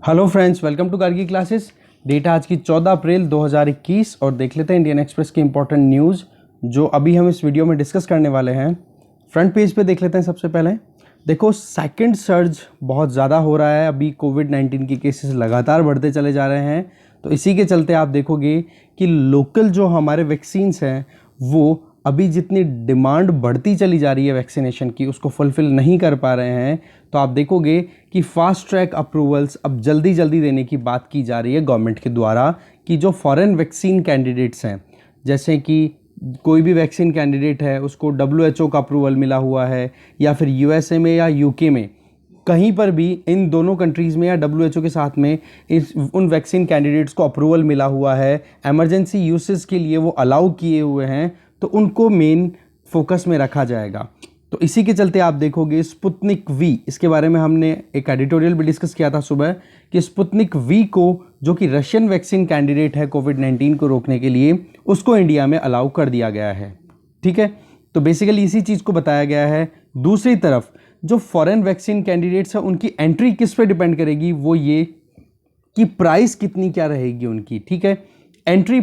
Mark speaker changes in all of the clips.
Speaker 1: Hello friends, welcome to Gargi classes. Date आज की 14 April 2021 और देख लेते हैं इंडियन एक्सप्रेस की इंपॉर्टेंट न्यूज़ जो अभी हम इस वीडियो में डिस्कस करने वाले हैं। फ्रंट पेज पे देख लेते हैं। सबसे पहले देखो, सेकंड सर्ज बहुत ज़्यादा हो रहा है। अभी कोविड-19 के केसेस लगातार बढ़ते चले जा रहे हैं। तो इसी के चलते आप देखोगे कि लोकल जो हमारे वैक्सीन्स हैं वो अभी जितनी डिमांड बढ़ती चली जा रही है वैक्सीनेशन की, उसको फुलफ़िल नहीं कर पा रहे हैं। तो आप देखोगे कि फास्ट ट्रैक अप्रूवल्स अब जल्दी जल्दी देने की बात की जा रही है गवर्नमेंट के द्वारा कि जो फॉरेन वैक्सीन कैंडिडेट्स हैं, जैसे कि कोई भी वैक्सीन कैंडिडेट है उसको WHO का अप्रूवल मिला हुआ है या फिर USA में या UK में, कहीं पर भी इन दोनों कंट्रीज़ में या WHO के साथ में उन वैक्सीन कैंडिडेट्स को अप्रूवल मिला हुआ है, इमरजेंसी यूसेज के लिए वो अलाउ किए हुए हैं, तो उनको मेन फोकस में रखा जाएगा। तो इसी के चलते आप देखोगे स्पुतनिक वी, इसके बारे में हमने एक एडिटोरियल भी डिस्कस किया था सुबह कि स्पुतनिक वी को, जो कि रशियन वैक्सीन कैंडिडेट है कोविड-19 को रोकने के लिए, उसको इंडिया में अलाउ कर दिया गया है। ठीक है, तो बेसिकली इसी चीज़ को बताया गया है। दूसरी तरफ जो फॉरेन वैक्सीन कैंडिडेट्स हैं उनकी एंट्री किस पे डिपेंड करेगी, वो ये कि प्राइस कितनी क्या रहेगी उनकी। ठीक है, एंट्री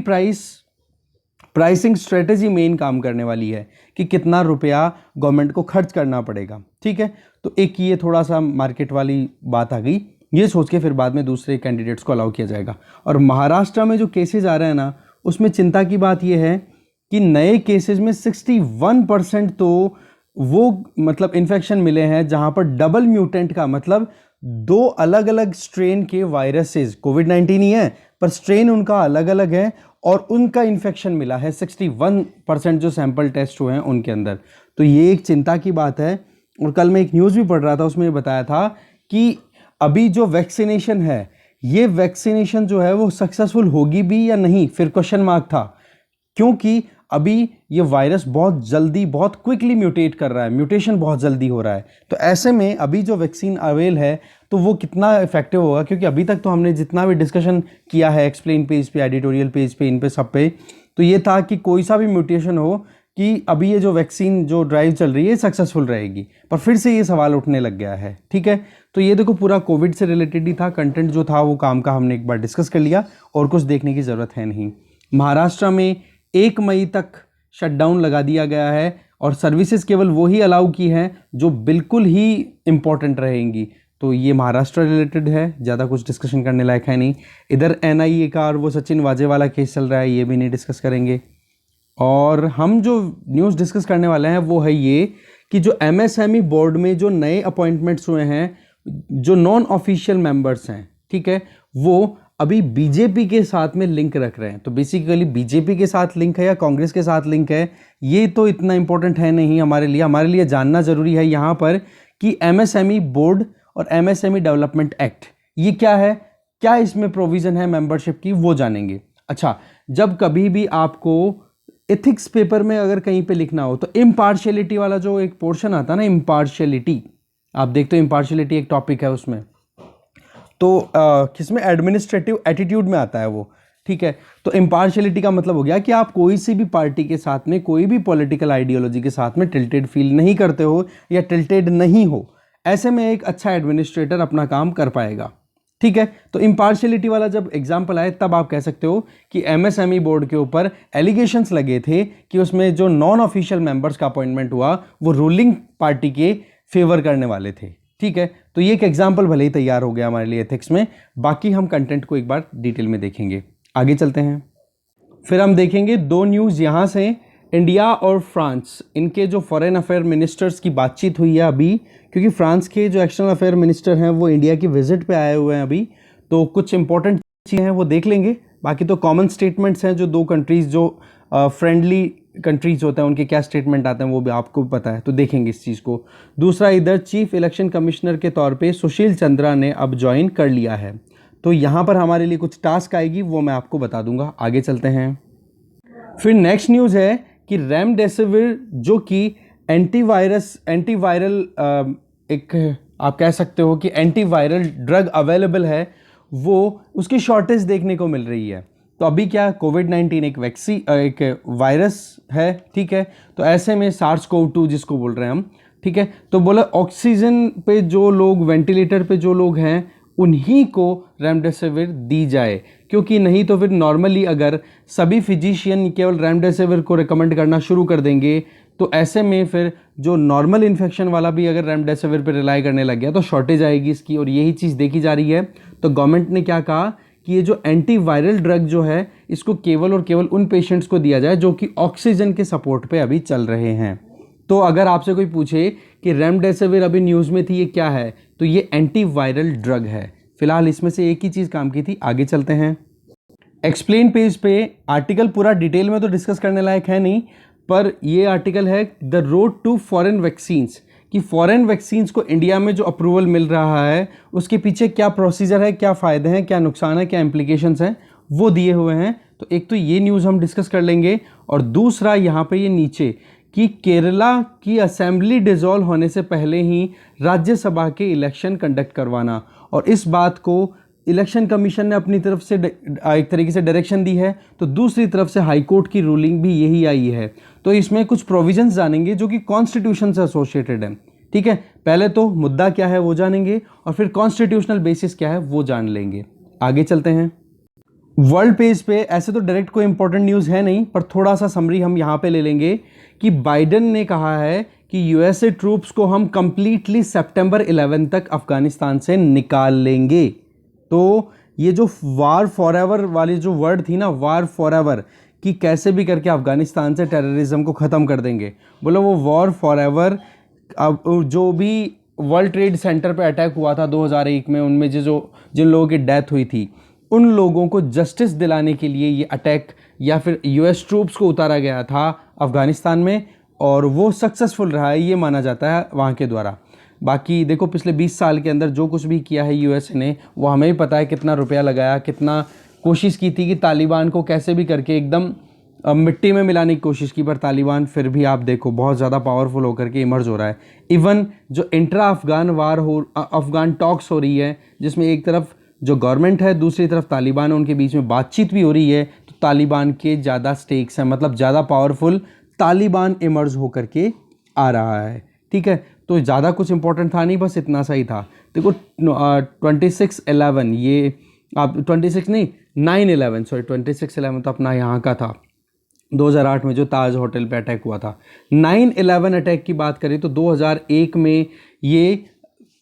Speaker 1: प्राइसिंग स्ट्रेटेजी मेन काम करने वाली है कि कितना रुपया गवर्नमेंट को खर्च करना पड़ेगा। ठीक है, तो एक ये थोड़ा सा मार्केट वाली बात आ गई, ये सोच के फिर बाद में दूसरे कैंडिडेट्स को अलाउ किया जाएगा। और महाराष्ट्र में जो केसेस आ रहे हैं ना, उसमें चिंता की बात ये है कि नए केसेस में 61% तो वो मतलब इन्फेक्शन मिले हैं जहां पर डबल म्यूटेंट का मतलब दो अलग अलग स्ट्रेन के वायरसेस, कोविड-19 ही है पर स्ट्रेन उनका अलग अलग है और उनका इन्फेक्शन मिला है 61% जो सैंपल टेस्ट हुए हैं उनके अंदर। तो ये एक चिंता की बात है। और कल मैं एक न्यूज़ भी पढ़ रहा था, उसमें ये बताया था कि अभी जो वैक्सीनेशन है, ये वैक्सीनेशन जो है वो सक्सेसफुल होगी भी या नहीं, फिर क्वेश्चन मार्क था, क्योंकि अभी ये वायरस बहुत जल्दी बहुत क्विकली म्यूटेट कर रहा है, म्यूटेशन बहुत जल्दी हो रहा है। तो ऐसे में अभी जो वैक्सीन अवेल है तो वो कितना इफेक्टिव होगा, क्योंकि अभी तक तो हमने जितना भी डिस्कशन किया है एक्सप्लेन पेज पे, एडिटोरियल पेज पे, इन पे सब पे, तो ये था कि कोई सा भी म्यूटेशन हो कि अभी ये जो वैक्सीन जो ड्राइव चल रही है सक्सेसफुल रहेगी। पर फिर से ये सवाल उठने लग गया है। ठीक है, तो ये देखो पूरा कोविड से रिलेटेड ही था, कंटेंट जो था वो काम का हमने एक बार डिस्कस कर लिया और कुछ देखने की ज़रूरत है नहीं। महाराष्ट्र में 1 मई तक शटडाउन लगा दिया गया है और सर्विसेज केवल वो ही अलाउ की हैं जो बिल्कुल ही इम्पॉर्टेंट रहेंगी। तो ये महाराष्ट्र रिलेटेड है, ज़्यादा कुछ डिस्कशन करने लायक है नहीं। इधर NIA का और वो सचिन वाजे वाला केस चल रहा है, ये भी नहीं डिस्कस करेंगे। और हम जो न्यूज़ डिस्कस करने वाले हैं वो है ये कि जो MSME बोर्ड में जो नए अपॉइंटमेंट्स हुए हैं, जो नॉन ऑफिशियल मेंबर्स हैं, ठीक है, वो अभी बीजेपी के साथ में लिंक रख रहे हैं। तो बेसिकली बीजेपी के साथ लिंक है या कांग्रेस के साथ लिंक है, ये तो इतना इंपॉर्टेंट है नहीं हमारे लिए। हमारे लिए जानना ज़रूरी है यहाँ पर कि MSME बोर्ड और MSME डेवलपमेंट एक्ट ये क्या है, क्या इसमें प्रोविज़न है मेंबरशिप की, वो जानेंगे। अच्छा, जब कभी भी आपको एथिक्स पेपर में अगर कहीं पे लिखना हो तो इम्पार्शियलिटी वाला जो एक पोर्शन आता है ना, इम्पार्शियलिटी, आप देखते हो इम्पार्शियलिटी एक टॉपिक है उसमें, तो किसमें, एडमिनिस्ट्रेटिव एटीट्यूड में आता है वो। ठीक है, तो इम्पार्शियलिटी का मतलब हो गया कि आप कोई सी भी पार्टी के साथ में, कोई भी पॉलिटिकल आइडियोलॉजी के साथ में टिल्टेड फील नहीं करते हो या टिल्टेड नहीं हो। ऐसे में एक अच्छा एडमिनिस्ट्रेटर अपना काम कर पाएगा। ठीक है, तो इम्पार्शियलिटी वाला जब एग्जाम्पल आए तब आप कह सकते हो कि MSME बोर्ड के ऊपर एलिगेशंस लगे थे कि उसमें जो नॉन ऑफिशियल मेंबर्स का अपॉइंटमेंट हुआ वो रूलिंग पार्टी के फेवर करने वाले थे। ठीक है, तो ये एक एग्जाम्पल भले ही तैयार हो गया हमारे लिए एथिक्स में। बाकी हम कंटेंट को एक बार डिटेल में देखेंगे। आगे चलते हैं, फिर हम देखेंगे दो न्यूज़ यहाँ से। इंडिया और फ्रांस, इनके जो फॉरेन अफेयर मिनिस्टर्स की बातचीत हुई है अभी, क्योंकि फ्रांस के जो एक्सटर्नल अफेयर मिनिस्टर हैं वो इंडिया की विजिट पे आए हुए हैं अभी, तो कुछ इंपॉर्टेंट चीज़ें हैं वो देख लेंगे। बाकी तो कॉमन स्टेटमेंट्स हैं, जो दो कंट्रीज़ जो फ्रेंडली कंट्रीज होते हैं उनके क्या स्टेटमेंट आते हैं वो भी आपको पता है, तो देखेंगे इस चीज़ को। दूसरा, इधर चीफ इलेक्शन कमिश्नर के तौर पे सुशील चंद्रा ने अब ज्वाइन कर लिया है, तो यहाँ पर हमारे लिए कुछ टास्क आएगी, वो मैं आपको बता दूंगा। आगे चलते हैं, फिर नेक्स्ट न्यूज़ है कि रेमडेसिविर जो कि एंटीवायरल एक आप कह सकते हो कि एंटीवायरल ड्रग अवेलेबल है, वो उसकी शॉर्टेज देखने को मिल रही है। तो अभी क्या, कोविड-19 एक वायरस है। ठीक है, तो ऐसे में SARS-CoV-2 जिसको बोल रहे हैं हम, ठीक है, तो बोला ऑक्सीजन पे जो लोग, वेंटिलेटर पे जो लोग हैं उन्हीं को रेमडेसिविर दी जाए, क्योंकि नहीं तो फिर नॉर्मली अगर सभी फिजिशियन केवल रेमडेसिविर को रिकमेंड करना शुरू कर देंगे तो ऐसे में फिर जो नॉर्मल इन्फेक्शन वाला भी अगर रेमडेसिविर पर रिलाई करने लग गया तो शॉर्टेज आएगी इसकी, और यही चीज़ देखी जा रही है। तो गवर्नमेंट ने क्या कहा कि ये जो एंटीवायरल ड्रग जो है इसको केवल और केवल उन पेशेंट्स को दिया जाए जो कि ऑक्सीजन के सपोर्ट पे अभी चल रहे हैं। तो अगर आपसे कोई पूछे कि रेमडेसिविर अभी न्यूज़ में थी, ये क्या है, तो ये एंटीवायरल ड्रग है। फिलहाल इसमें से एक ही चीज़ काम की थी। आगे चलते हैं। एक्सप्लेन पेज पे आर्टिकल पूरा डिटेल में तो डिस्कस करने लायक है नहीं, पर ये आर्टिकल है the road to foreign vaccines, कि फॉरेन वैक्सीन्स को इंडिया में जो अप्रूवल मिल रहा है उसके पीछे क्या प्रोसीजर है, क्या फ़ायदे हैं, क्या नुकसान है, क्या इम्प्लीकेशंस हैं, वो दिए हुए हैं। तो एक तो ये न्यूज़ हम डिस्कस कर लेंगे, और दूसरा यहाँ पे ये नीचे कि केरला की असेंबली डिसॉल्व होने से पहले ही राज्यसभा के इलेक्शन कंडक्ट करवाना, और इस बात को इलेक्शन कमीशन ने अपनी तरफ से एक तरीके से डायरेक्शन दी है, तो दूसरी तरफ से हाई कोर्ट की रूलिंग भी यही आई है। तो इसमें कुछ प्रोविजंस जानेंगे जो कि कॉन्स्टिट्यूशन से एसोसिएटेड है। ठीक है, पहले तो मुद्दा क्या है वो जानेंगे और फिर कॉन्स्टिट्यूशनल बेसिस क्या है वो जान लेंगे। आगे चलते हैं। वर्ल्ड पेज पे ऐसे तो डायरेक्ट कोई इंपॉर्टेंट न्यूज़ है नहीं, पर थोड़ा सा समरी हम यहाँ पे ले लेंगे कि बाइडन ने कहा है कि यूएसए ट्रूप्स को हम कंप्लीटली सितंबर 11 तक अफगानिस्तान से निकाल लेंगे। तो ये जो वार फॉर एवर वाली जो वर्ड थी ना, वार फॉर एवर, कि कैसे भी करके अफगानिस्तान से टेररिज्म को ख़त्म कर देंगे, बोलो वो वॉर फॉर एवर। अब जो भी वर्ल्ड ट्रेड सेंटर पे अटैक हुआ था 2001 में, उनमें जिन लोगों की डेथ हुई थी उन लोगों को जस्टिस दिलाने के लिए ये अटैक या फिर यूएस ट्रूप्स को उतारा गया था अफगानिस्तान में, और वो सक्सेसफुल रहा है ये माना जाता है वहाँ के द्वारा। बाकी देखो पिछले 20 साल के अंदर जो कुछ भी किया है यूएसए ने, वो हमें भी पता है कितना रुपया लगाया, कितना कोशिश की थी कि तालिबान को कैसे भी करके एकदम मिट्टी में मिलाने की कोशिश की, पर तालिबान फिर भी आप देखो बहुत ज़्यादा पावरफुल होकर के इमर्ज हो रहा है। इवन जो इंट्रा अफगान वार अफगान टॉक्स हो रही है, जिसमें एक तरफ जो गवर्नमेंट है दूसरी तरफ तालिबान है, उनके बीच में बातचीत भी हो रही है, तो तालिबान के ज़्यादा स्टेक्स हैं, मतलब ज़्यादा पावरफुल तालिबान इमर्ज होकर के आ रहा है। ठीक है, तो ज़्यादा कुछ इंपॉर्टेंट था नहीं, बस इतना सा ही था। देखो 26/11 ये आप 26 नहीं 9/11 सॉरी 26/11 तो अपना यहाँ का था 2008 में जो ताज होटल पे अटैक हुआ था। 9/11 अटैक की बात करें तो 2001 में ये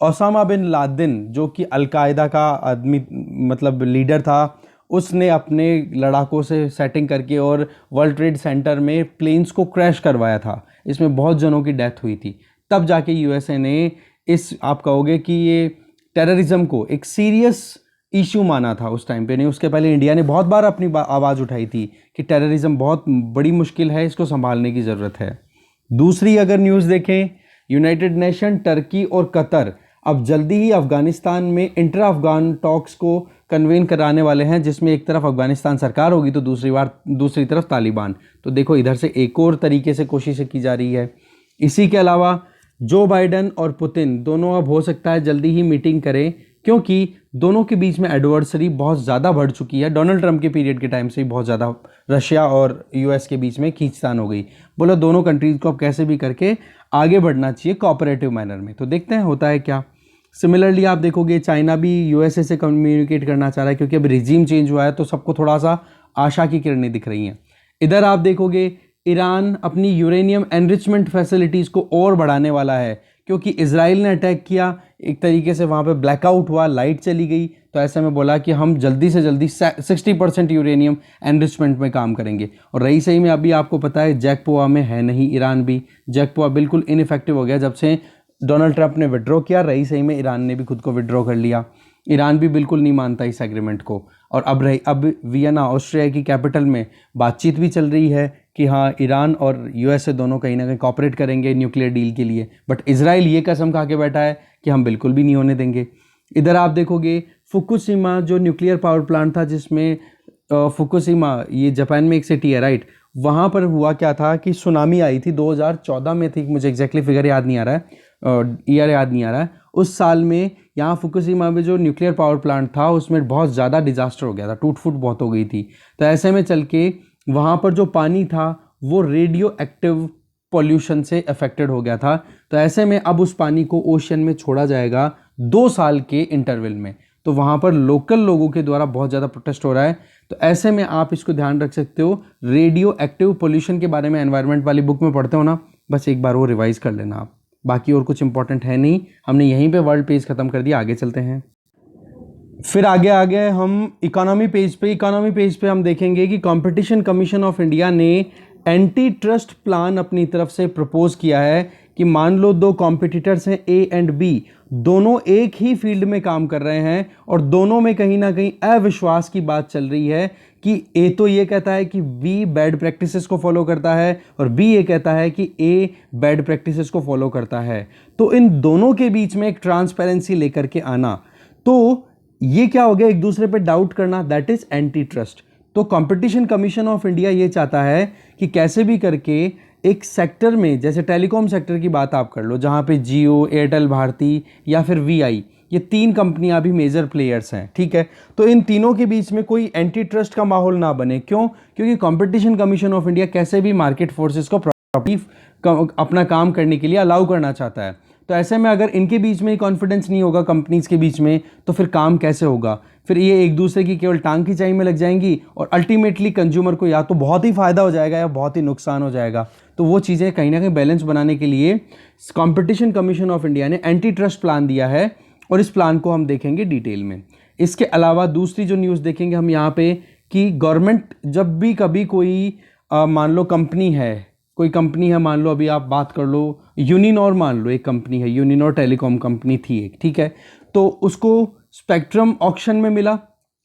Speaker 1: ओसामा बिन लादेन जो कि अलकायदा का आदमी मतलब लीडर था, उसने अपने लड़ाकों से सेटिंग करके और वर्ल्ड ट्रेड सेंटर में प्लेन्स को क्रैश करवाया था। इसमें बहुत जनों की डेथ हुई थी। तब जाके यूएसए ने इस आप कहोगे कि ये टेररिज्म को एक सीरियस इशू माना था उस टाइम पे। नहीं, उसके पहले इंडिया ने बहुत बार अपनी आवाज़ उठाई थी कि टेररिज्म बहुत बड़ी मुश्किल है, इसको संभालने की ज़रूरत है। दूसरी अगर न्यूज़ देखें, यूनाइटेड नेशन, टर्की और कतर अब जल्दी ही अफगानिस्तान में इंटर अफगान टॉक्स को कन्वेन कराने वाले हैं, जिसमें एक तरफ अफगानिस्तान सरकार होगी तो दूसरी तरफ तालिबान। तो देखो इधर से एक और तरीके से कोशिशें की जा रही है। इसी के अलावा जो बाइडन और पुतिन दोनों अब हो सकता है जल्दी ही मीटिंग करें, क्योंकि दोनों के बीच में एडवर्सरी बहुत ज़्यादा बढ़ चुकी है। डोनाल्ड ट्रंप के पीरियड के टाइम से बहुत ज़्यादा रशिया और यूएस के बीच में खींचतान हो गई। बोलो दोनों कंट्रीज़ को अब कैसे भी करके आगे बढ़ना चाहिए कोऑपरेटिव मैनर में। तो देखते हैं होता है क्या। सिमिलरली आप देखोगे चाइना भी यूएसए से कम्युनिकेट करना चाह रहा है, क्योंकि अब रिजीम चेंज हुआ है तो सबको थोड़ा सा आशा की किरणें दिख रही हैं। इधर आप देखोगे ईरान अपनी यूरेनियम एनरिचमेंट फैसिलिटीज़ को और बढ़ाने वाला है, क्योंकि इजराइल ने अटैक किया, एक तरीके से वहाँ पे ब्लैकआउट हुआ, लाइट चली गई, तो ऐसे में बोला कि हम जल्दी से जल्दी 60% यूरेनियम एनरिचमेंट में काम करेंगे। और रही सही में अभी आपको पता है जैकपोआ में है नहीं ईरान भी, जैकपोआ बिल्कुल इनइफेक्टिव हो गया जब से डोनाल्ड ट्रंप ने विड्रॉ किया। रही सही में ईरान ने भी खुद को विड्रॉ कर लिया, ईरान भी बिल्कुल नहीं मानता इस एग्रीमेंट को। और अब वियना ऑस्ट्रिया की कैपिटल में बातचीत भी चल रही है कि हाँ ईरान और यूएसए दोनों कहीं ना कहीं कॉपरेट करेंगे न्यूक्लियर डील के लिए, बट इजराइल ये कसम खा के बैठा है कि हम बिल्कुल भी नहीं होने देंगे। इधर आप देखोगे फुकुशिमा जो न्यूक्लियर पावर प्लांट था, जिसमें फुकुशिमा ये जापान में एक सिटी है राइट, वहाँ पर हुआ क्या था कि सुनामी आई थी 2014 में थी, मुझे एग्जैक्टली फिगर याद नहीं आ रहा है, ईयर याद नहीं आ रहा है। उस साल में यहाँ फुकुशिमा में जो न्यूक्लियर पावर प्लांट था उसमें बहुत ज़्यादा डिजास्टर हो गया था, टूट फूट बहुत हो गई थी। तो ऐसे में चल के वहाँ पर जो पानी था वो रेडियो एक्टिव पॉल्यूशन से अफेक्टेड हो गया था। तो ऐसे में अब उस पानी को ओशन में छोड़ा जाएगा 2 साल के इंटरवल में। तो तो वहाँ पर लोकल लोगों के द्वारा बहुत ज़्यादा प्रोटेस्ट हो रहा है। तो ऐसे में आप इसको ध्यान रख सकते हो, रेडियो एक्टिव पोल्यूशन के बारे में एनवायरनमेंट वाली बुक में पढ़ते हो ना, बस एक बार वो रिवाइज कर लेना आप। बाकी और कुछ इंपॉर्टेंट है नहीं, हमने यहीं पे वर्ल्ड पेज खत्म कर दिया। आगे चलते हैं, फिर आगे आ गए हम इकोनॉमी पेज पे। इकोनॉमी पेज पे हम देखेंगे कि कंपटीशन कमीशन ऑफ इंडिया ने एंटी ट्रस्ट प्लान अपनी तरफ से प्रपोज किया है कि मान लो दो कॉम्पिटिटर्स हैं ए एंड बी, दोनों एक ही फील्ड में काम कर रहे हैं और दोनों में कहीं ना कहीं अविश्वास की बात चल रही है कि ए तो ये कहता है कि बी बैड प्रैक्टिसेस को फॉलो करता है और बी ये कहता है कि ए बैड प्रैक्टिसेस को फॉलो करता है। तो इन दोनों के बीच में एक ट्रांसपेरेंसी लेकर के आना, तो ये क्या हो गया, एक दूसरे पे डाउट करना, दैट इज एंटी ट्रस्ट। तो कंपटीशन कमीशन ऑफ इंडिया ये चाहता है कि कैसे भी करके एक सेक्टर में, जैसे टेलीकॉम सेक्टर की बात आप कर लो, जहाँ पे जियो, एयरटेल, भारती या फिर वीआई, ये तीन कंपनियां भी मेजर प्लेयर्स हैं, ठीक है। तो इन तीनों के बीच में कोई एंटी ट्रस्ट का माहौल ना बने। क्यों? क्योंकि कंपटीशन कमीशन ऑफ इंडिया कैसे भी मार्केट फोर्सेस को प्रॉपर्टी अपना काम करने के लिए अलाउ करना चाहता है। तो ऐसे में अगर इनके बीच में कॉन्फिडेंस नहीं होगा कंपनीज के बीच में, तो फिर काम कैसे होगा? फिर ये एक दूसरे की केवल टांग खिंचाई में लग जाएंगी और अल्टीमेटली कंज्यूमर को या तो बहुत ही फायदा हो जाएगा या बहुत ही नुकसान हो जाएगा। तो वो चीज़ें कहीं ना कहीं बैलेंस बनाने के लिए कंपटीशन कमीशन ऑफ इंडिया ने एंटी ट्रस्ट प्लान दिया है और इस प्लान को हम देखेंगे डिटेल में। इसके अलावा दूसरी जो न्यूज़ देखेंगे हम यहाँ पे कि गवर्नमेंट जब भी कभी कोई मान लो कंपनी है, कोई कंपनी है, मान लो अभी आप बात कर लो यूनिनॉर, मान लो एक कंपनी है यूनिनॉर टेलीकॉम कंपनी थी एक, ठीक है। तो उसको स्पेक्ट्रम ऑक्शन में मिला,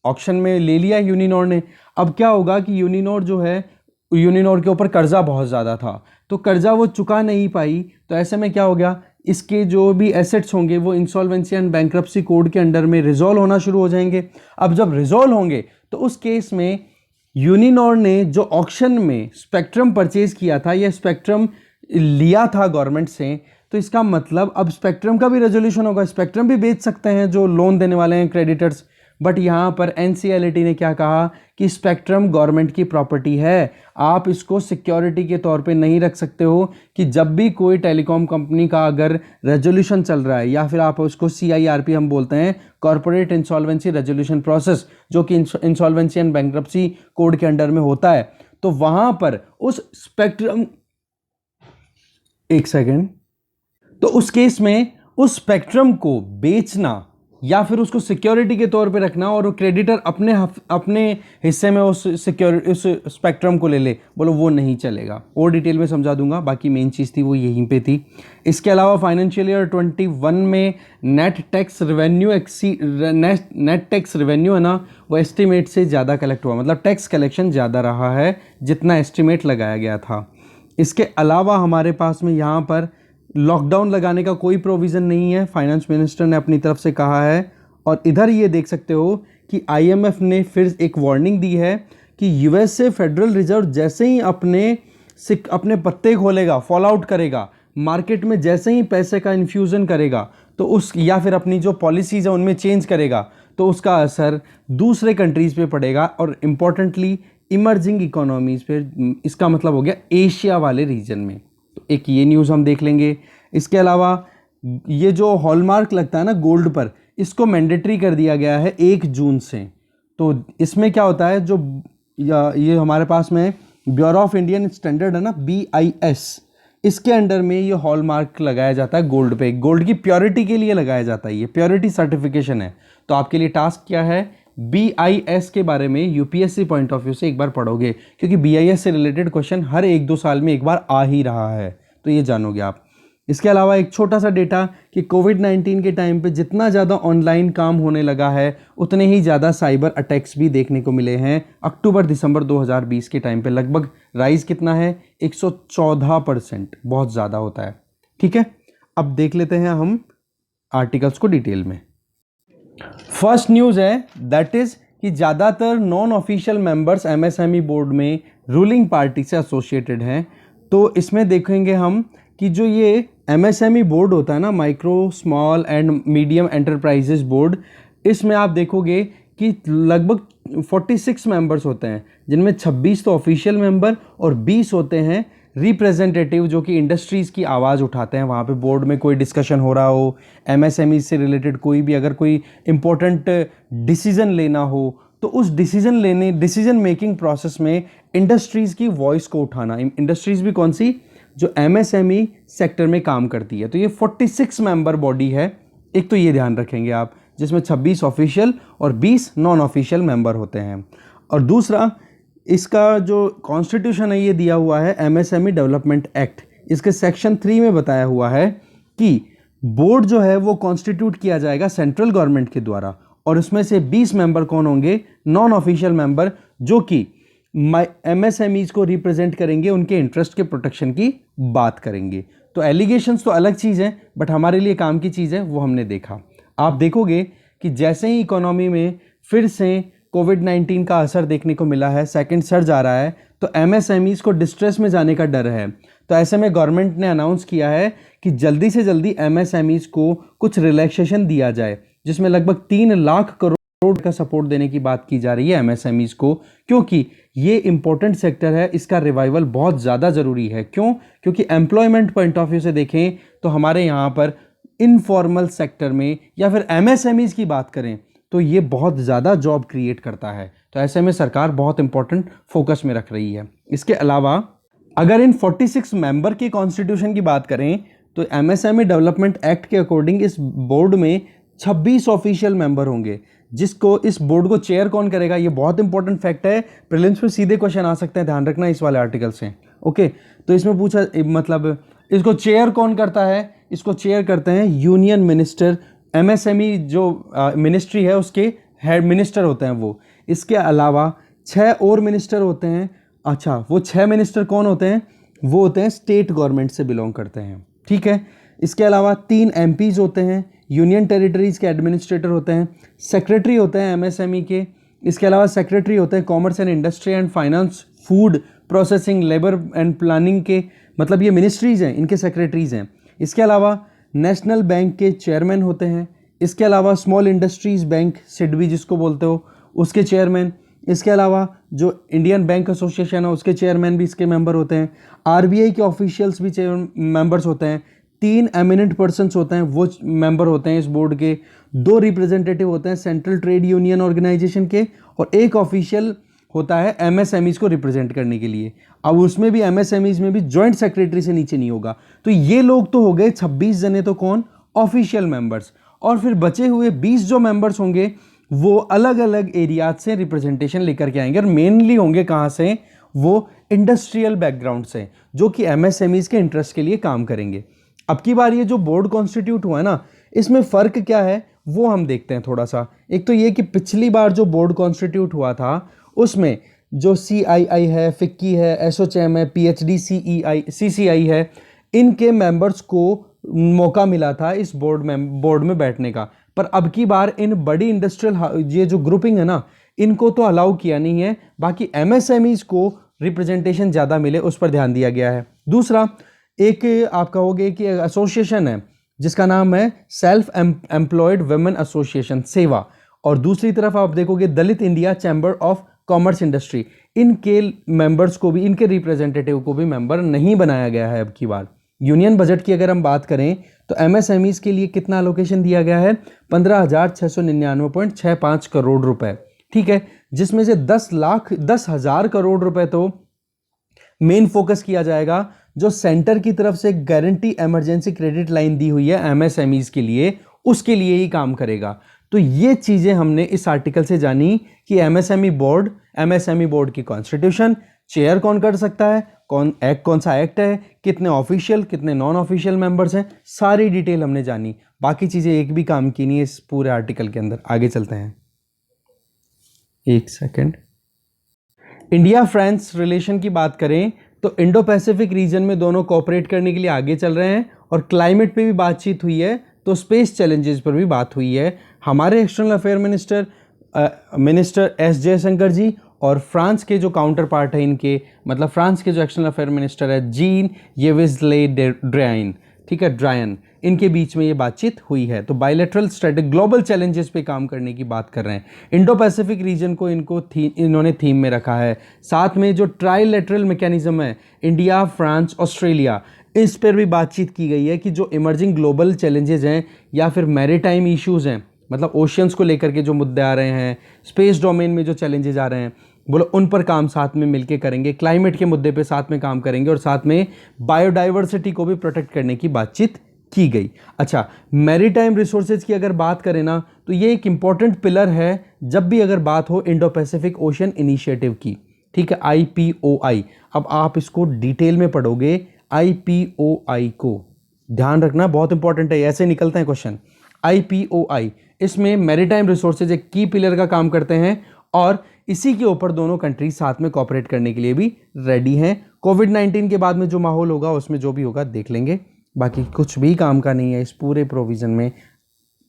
Speaker 1: ऑक्शन में ले लिया यूनिनॉर ने। अब क्या होगा कि यूनिनॉर जो है, यूनिनॉर के ऊपर कर्जा बहुत ज़्यादा था, तो कर्जा वो चुका नहीं पाई। तो ऐसे में क्या हो गया, इसके जो भी एसेट्स होंगे वो इंसॉल्वेंसी एंड बैंक्रप्सी कोड के अंडर में रिजॉल्व होना शुरू हो जाएंगे। अब जब रिजॉल्व होंगे तो उस केस में यूनिनॉर ने जो ऑक्शन में स्पेक्ट्रम परचेज किया था या स्पेक्ट्रम लिया था गवर्नमेंट से, तो इसका मतलब अब स्पेक्ट्रम का भी रेजोल्यूशन होगा, स्पेक्ट्रम भी बेच सकते हैं जो लोन देने वाले हैं क्रेडिटर्स। बट यहाँ पर एनसीएलटी ने क्या कहा कि स्पेक्ट्रम गवर्नमेंट की प्रॉपर्टी है, आप इसको सिक्योरिटी के तौर पे नहीं रख सकते हो कि जब भी कोई टेलीकॉम कंपनी का अगर रेजोल्यूशन चल रहा है, या फिर आप उसको CIRP हम बोलते हैं, कॉर्पोरेट इंसॉल्वेंसी रेजोल्यूशन प्रोसेस, जो कि इंसॉल्वेंसी एंड बैंक्रप्सी कोड के अंडर में होता है, तो वहां पर उस स्पेक्ट्रम, एक सेकेंड, तो उस केस में उस स्पेक्ट्रम को बेचना या फिर उसको सिक्योरिटी के तौर पे रखना और वो क्रेडिटर अपने हिस्से में उस स्पेक्ट्रम को ले ले, बोलो वो नहीं चलेगा। और डिटेल में समझा दूंगा, बाकी मेन चीज़ थी वो यहीं पे थी। इसके अलावा फाइनेंशियल ईयर 21 में नेट टैक्स रेवेन्यू है ना, वो एस्टिमेट से ज़्यादा कलेक्ट हुआ, मतलब टैक्स कलेक्शन ज़्यादा रहा है जितना एस्टिमेट लगाया गया था। इसके अलावा हमारे पास में यहाँ पर लॉकडाउन लगाने का कोई प्रोविज़न नहीं है, फाइनेंस मिनिस्टर ने अपनी तरफ से कहा है। और इधर ये देख सकते हो कि IMF ने फिर एक वार्निंग दी है कि US से फेडरल रिजर्व जैसे ही अपने पत्ते खोलेगा, फॉल आउट करेगा, मार्केट में जैसे ही पैसे का इन्फ्यूज़न करेगा, तो उस या फिर अपनी जो पॉलिसीज़ है उनमें चेंज करेगा, तो उसका असर दूसरे कंट्रीज़ पे पड़ेगा और इम्पॉर्टेंटली इमर्जिंग इकोनॉमीज़ पे। इसका मतलब हो गया एशिया वाले रीजन में। तो एक ये न्यूज़ हम देख लेंगे। इसके अलावा ये जो हॉलमार्क लगता है ना गोल्ड पर, इसको मैंडेटरी कर दिया गया है 1 जून से। तो इसमें क्या होता है, जो ये हमारे पास में ब्यूरो ऑफ इंडियन स्टैंडर्ड है ना, BIS, इसके अंडर में ये हॉलमार्क लगाया जाता है गोल्ड पे, गोल्ड की प्योरिटी के लिए लगाया जाता है, ये प्योरिटी सर्टिफिकेशन है। तो आपके लिए टास्क क्या है, BIS के बारे में UPSC पॉइंट ऑफ व्यू से एक बार पढ़ोगे, क्योंकि BIS से रिलेटेड क्वेश्चन हर 1-2 साल में एक बार आ ही रहा है, तो ये जानोगे आप। इसके अलावा एक छोटा सा डेटा कि कोविड-19 के टाइम पे जितना ज़्यादा ऑनलाइन काम होने लगा है, उतने ही ज़्यादा साइबर अटैक्स भी देखने को मिले हैं। अक्टूबर-दिसंबर 2020 के टाइम पे लगभग राइज कितना है, 114%, बहुत ज़्यादा होता है, ठीक है। अब देख लेते हैं हम आर्टिकल्स को डिटेल में। फर्स्ट न्यूज़ है दैट इज़ कि ज़्यादातर non official members MSME board में रूलिंग पार्टी से एसोसिएटेड हैं। तो इसमें देखेंगे हम कि जो ये MSME बोर्ड होता है ना, micro small and medium enterprises board, इसमें आप देखोगे कि लगभग 46 मेंबर्स होते हैं, जिनमें 26 तो ऑफिशियल मेंबर और 20 होते हैं रिप्रेजेंटेटिव जो कि इंडस्ट्रीज़ की आवाज़ उठाते हैं, वहाँ पे बोर्ड में कोई डिस्कशन हो रहा हो, एमएसएमई से रिलेटेड कोई भी अगर कोई इम्पोर्टेंट डिसीजन लेना हो, तो उस डिसीजन मेकिंग प्रोसेस में इंडस्ट्रीज़ की वॉइस को उठाना। इंडस्ट्रीज़ भी कौन सी, जो एमएसएमई सेक्टर में काम करती है। तो ये 46 मेंबर बॉडी है, एक तो ये ध्यान रखेंगे आप, जिसमें 26 ऑफिशियल और 20 नॉन ऑफिशियल मेंबर होते हैं। और दूसरा, इसका जो कॉन्स्टिट्यूशन है ये दिया हुआ है एमएसएमई डेवलपमेंट एक्ट। इसके सेक्शन 3 में बताया हुआ है कि बोर्ड जो है वो कॉन्स्टिट्यूट किया जाएगा सेंट्रल गवर्नमेंट के द्वारा, और उसमें से 20 मेंबर कौन होंगे, नॉन ऑफिशियल मेंबर, जो कि एमएसएमईज को रिप्रेजेंट करेंगे, उनके इंटरेस्ट के प्रोटेक्शन की बात करेंगे। तो एलिगेशंस तो अलग चीज़ है, बट हमारे लिए काम की चीज़ है, वो हमने देखा। आप देखोगे कि जैसे ही इकोनॉमी में फिर से कोविड-19 का असर देखने को मिला है, सेकंड सर्ज आ रहा है, तो एमएसएमईज को डिस्ट्रेस में जाने का डर है। तो ऐसे में गवर्नमेंट ने अनाउंस किया है कि जल्दी से जल्दी एमएसएमईज को कुछ रिलैक्सेशन दिया जाए, जिसमें लगभग 3 लाख करोड़ का सपोर्ट देने की बात की जा रही है एमएसएमईज को, क्योंकि ये इंपॉर्टेंट सेक्टर है, इसका रिवाइवल बहुत ज़्यादा ज़रूरी है। क्यों? क्योंकि एम्प्लॉयमेंट पॉइंट ऑफ व्यू से देखें तो हमारे यहाँ पर इनफॉर्मल सेक्टर में या फिर एमएसएमईज की बात करें तो ये बहुत ज़्यादा जॉब क्रिएट करता है। तो ऐसे में सरकार बहुत इंपॉर्टेंट फोकस में रख रही है। इसके अलावा अगर इन 46 मेंबर के कॉन्स्टिट्यूशन की बात करें तो एमएसएमई डेवलपमेंट एक्ट के अकॉर्डिंग इस बोर्ड में 26 ऑफिशियल मेंबर होंगे, जिसको इस बोर्ड को चेयर कौन करेगा, ये बहुत इंपॉर्टेंट फैक्ट है। प्रीलिम्स में सीधे क्वेश्चन आ सकते हैं, ध्यान रखना इस वाले आर्टिकल से। ओके, तो इसमें पूछा मतलब इसको चेयर कौन करता है, इसको चेयर करते हैं यूनियन मिनिस्टर। एमएसएमई जो मिनिस्ट्री है उसके हेड मिनिस्टर होते हैं वो। इसके अलावा 6 और मिनिस्टर होते हैं। अच्छा, वो 6 मिनिस्टर कौन होते हैं, वो होते हैं स्टेट गवर्नमेंट से बिलोंग करते हैं, ठीक है। इसके अलावा 3 एमपीज होते हैं, यूनियन टेरिटरीज के एडमिनिस्ट्रेटर होते हैं, सेक्रेटरी होते हैं एमएसएमई के। इसके अलावा सेक्रेटरी होते हैं commerce and industry and finance, food processing, labour and planning के, मतलब ये मिनिस्ट्रीज हैं, इनके सेक्रेटरीज हैं। इसके अलावा नेशनल बैंक के चेयरमैन होते हैं। इसके अलावा स्मॉल इंडस्ट्रीज बैंक, सिडबी जिसको बोलते हो, उसके चेयरमैन। इसके अलावा जो इंडियन बैंक एसोसिएशन है उसके चेयरमैन भी इसके मेंबर होते हैं। आरबीआई के ऑफिशियल्स भी मेंबर्स होते हैं। 3 एमिनेंट पर्सन्स होते हैं, वो मेंबर होते हैं इस बोर्ड के। 2 रिप्रेजेंटेटिव होते हैं सेंट्रल ट्रेड यूनियन ऑर्गेनाइजेशन के, और 1 ऑफिशियल होता है एमएसएमईज को रिप्रेजेंट करने के लिए। अब उसमें भी एमएसएमईज में भी जॉइंट सेक्रेटरी से नीचे नहीं होगा। तो ये लोग तो हो गए 26 जने, तो कौन, ऑफिशियल मेंबर्स। और फिर बचे हुए 20 जो मेंबर्स होंगे वो अलग अलग एरियाज से रिप्रेजेंटेशन लेकर के आएंगे, और मेनली होंगे कहाँ से, वो इंडस्ट्रियल बैकग्राउंड से, जो कि एमएसएमईज के इंटरेस्ट के लिए काम करेंगे। अब की बार ये जो बोर्ड कॉन्स्टिट्यूट हुआ है ना, इसमें फ़र्क क्या है वो हम देखते हैं थोड़ा सा। एक तो ये कि पिछली बार जो बोर्ड कॉन्स्टिट्यूट हुआ था उसमें जो सीआईआई है, फिक्की है, एसोचैम है, पीएचडी सीसीआई है, इनके मेंबर्स को मौका मिला था इस बोर्ड में बैठने का। पर अब की बार इन बड़ी इंडस्ट्रियल ये जो ग्रुपिंग है ना, इनको तो अलाउ किया नहीं है। बाकी एमएसएमईज को रिप्रेजेंटेशन ज़्यादा मिले उस पर ध्यान दिया गया है। दूसरा, एक आप कहोगे कि एसोसिएशन है जिसका नाम है सेल्फ एम्प्लॉयड वुमेन एसोसिएशन, सेवा, और दूसरी तरफ आप देखोगे Dalit India chamber of commerce industry. इनके मेंबर्स को भी, इनके रिप्रेजेंटेटिव को भी मेंबर नहीं बनाया गया है अब की बार। यूनियन बजट की अगर हम बात करें तो एमएसएमईज के लिए कितना एलोकेशन दिया गया है, 15,699.65 करोड़ रुपए, ठीक है, जिसमें से 10,00,000 करोड़ रुपए तो मेन फोकस किया जाएगा जो सेंटर की तरफ से गारंटी इमरजेंसी क्रेडिट लाइन दी हुई है एमएसएमईज के लिए, उसके लिए ही काम करेगा। तो ये चीजें हमने इस आर्टिकल से जानी कि एमएसएमई बोर्ड की कॉन्स्टिट्यूशन, चेयर कौन कर सकता है, कौन सा एक्ट है, कितने ऑफिशियल कितने नॉन ऑफिशियल मेंबर्स हैं, सारी डिटेल हमने जानी। बाकी चीजें एक भी काम की नहीं है इस पूरे आर्टिकल के अंदर। आगे चलते हैं, एक सेकेंड। इंडिया फ्रांस रिलेशन की बात करें तो इंडो पैसिफिक रीजन में दोनों कोऑपरेट करने के लिए आगे चल रहे हैं, और क्लाइमेट पे भी बातचीत हुई है, तो स्पेस चैलेंजेस पर भी बात हुई है। हमारे external affair minister S Jaishankar ji और फ्रांस के जो काउंटर पार्ट है इनके, मतलब फ्रांस के जो एक्सटर्नल अफेयर मिनिस्टर है जीन येवेस ले ड्रेइन, ठीक है, ड्रायन, इनके बीच में ये बातचीत हुई है। तो बायलैटरल स्ट्रेटेजी, ग्लोबल चैलेंजेस पे काम करने की बात कर रहे हैं। इंडो पैसिफिक रीजन को इन्होंने थीम में रखा है। साथ में जो ट्राइलेटरल मैकेनिज्म है, इंडिया, फ्रांस, ऑस्ट्रेलिया, इस पर भी बातचीत की गई है कि जो इमर्जिंग ग्लोबल चैलेंजेस हैं या फिर मैरीटाइम इश्यूज़ हैं, मतलब ओशियंस को लेकर के जो मुद्दे आ रहे हैं, स्पेस डोमेन में जो चैलेंजेस आ रहे हैं, बोलो उन पर काम साथ में मिलके करेंगे, क्लाइमेट के मुद्दे पे साथ में काम करेंगे और साथ में बायोडाइवर्सिटी को भी प्रोटेक्ट करने की बातचीत की गई। अच्छा, मैरीटाइम रिसोर्सेज की अगर बात करें ना, तो ये एक इंपॉर्टेंट पिलर है जब भी अगर बात हो इंडो पैसिफिक ओशन इनिशिएटिव की, ठीक है, IPOI। अब आप इसको डिटेल में पढ़ोगे, IPOI को ध्यान रखना, बहुत इंपॉर्टेंट है, ऐसे निकलते हैं क्वेश्चन। IPOI, इसमें मैरीटाइम रिसोर्सेज एक की पिलर का काम करते हैं और इसी के ऊपर दोनों कंट्रीज साथ में कोऑपरेट करने के लिए भी रेडी हैं। कोविड-19 के बाद में जो माहौल होगा उसमें जो भी होगा देख लेंगे, बाकी कुछ भी काम का नहीं है इस पूरे प्रोविज़न में।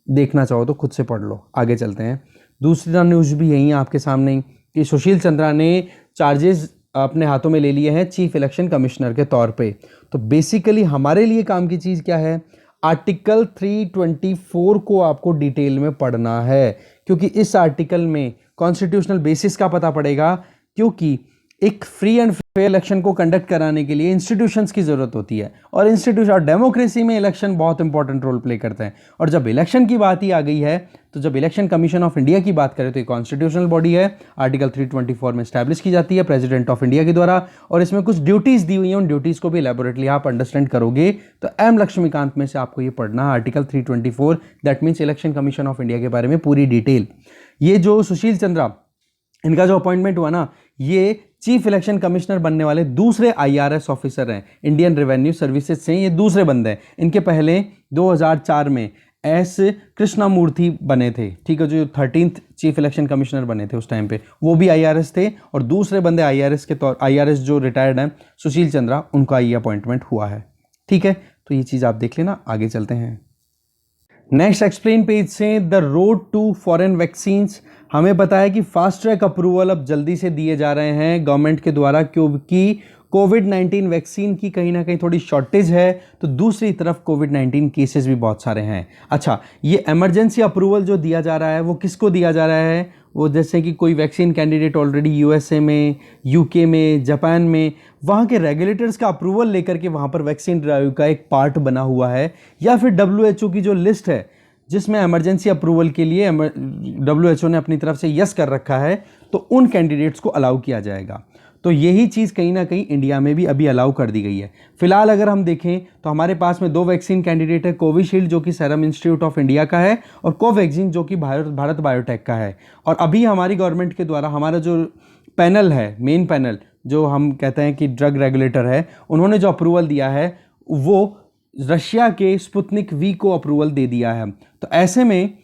Speaker 1: देखना चाहो तो खुद से पढ़ लो। आगे चलते हैं। दूसरा न्यूज़ भी यही है आपके सामने कि सुशील चंद्रा ने चार्जेस अपने हाथों में ले लिए हैं चीफ इलेक्शन कमिश्नर के तौर पे। तो बेसिकली हमारे लिए काम की चीज़ क्या है, आर्टिकल 324 को आपको डिटेल में पढ़ना है, क्योंकि इस आर्टिकल में कॉन्स्टिट्यूशनल बेसिस का पता पड़ेगा, क्योंकि एक फ्री एंड फेयर इलेक्शन को कंडक्ट कराने के लिए इंस्टीट्यूशंस की ज़रूरत होती है और इंस्टीट्यूशन और डेमोक्रेसी में इलेक्शन बहुत इंपॉर्टेंट रोल प्ले करते हैं। और जब इलेक्शन की बात ही आ गई है, तो जब इलेक्शन कमीशन ऑफ इंडिया की बात करें तो ये कॉन्स्टिट्यूशनल बॉडी है, आर्टिकल 324 में स्टैब्लिश की जाती है प्रेसिडेंट ऑफ इंडिया के द्वारा, और इसमें कुछ ड्यूटीज़ दी हुई हैं। उन ड्यूटीज़ को भी एलैबोरेटली आप अंडरस्टैंड करोगे तो एम लक्ष्मीकांत में से आपको ये पढ़ना है, article 324, that means election commission of India के बारे में पूरी डिटेल। ये जो सुशील चंद्रा, इनका जो अपॉइंटमेंट हुआ ना, ये चीफ इलेक्शन कमिश्नर बनने वाले दूसरे IRS ऑफिसर हैं, इंडियन रेवेन्यू सर्विसेज से ये दूसरे बंदे हैं। इनके पहले 2004 में एस कृष्णामूर्ति बने थे, ठीक है, जो 13th चीफ इलेक्शन कमिश्नर बने थे उस टाइम पे, वो भी IRS थे। और दूसरे बंदे IRS जो रिटायर्ड हैं, सुशील चंद्रा, उनका ये अपॉइंटमेंट हुआ है, ठीक है। तो ये चीज़ आप देख लेना। आगे चलते हैं। नेक्स्ट एक्सप्लेन पेज से the road to foreign vaccines. हमें पता है कि फास्ट ट्रैक अप्रूवल अब जल्दी से दिए जा रहे हैं गवर्नमेंट के द्वारा, क्योंकि कोविड-19 वैक्सीन की कहीं ना कहीं थोड़ी शॉर्टेज है, तो दूसरी तरफ कोविड-19 केसेस भी बहुत सारे हैं। अच्छा, ये इमरजेंसी अप्रूवल जो दिया जा रहा है वो किसको दिया जा रहा है, वो जैसे कि कोई वैक्सीन कैंडिडेट ऑलरेडी USA में, UK में, जापान में, वहाँ के रेगुलेटर्स का अप्रूवल लेकर के वहाँ पर वैक्सीन ड्राइव का एक पार्ट बना हुआ है, या फिर WHO की जो लिस्ट है जिसमें इमरजेंसी अप्रूवल के लिए WHO ने अपनी तरफ से यस कर रखा है, तो उन कैंडिडेट्स को अलाउ किया जाएगा। तो यही चीज़ कहीं ना कहीं इंडिया में भी अभी अलाउ कर दी गई है। फिलहाल अगर हम देखें तो हमारे पास में 2 वैक्सीन कैंडिडेट है, कोविशील्ड जो कि सीरम इंस्टीट्यूट ऑफ इंडिया का है, और कोवैक्सीन जो कि भारत बायोटेक का है। और अभी हमारी गवर्नमेंट के द्वारा हमारा जो पैनल है, मेन पैनल जो हम कहते हैं कि ड्रग रेगुलेटर है, उन्होंने जो अप्रूवल दिया है वो रशिया के स्पुतनिक V को अप्रूवल दे दिया है। तो ऐसे में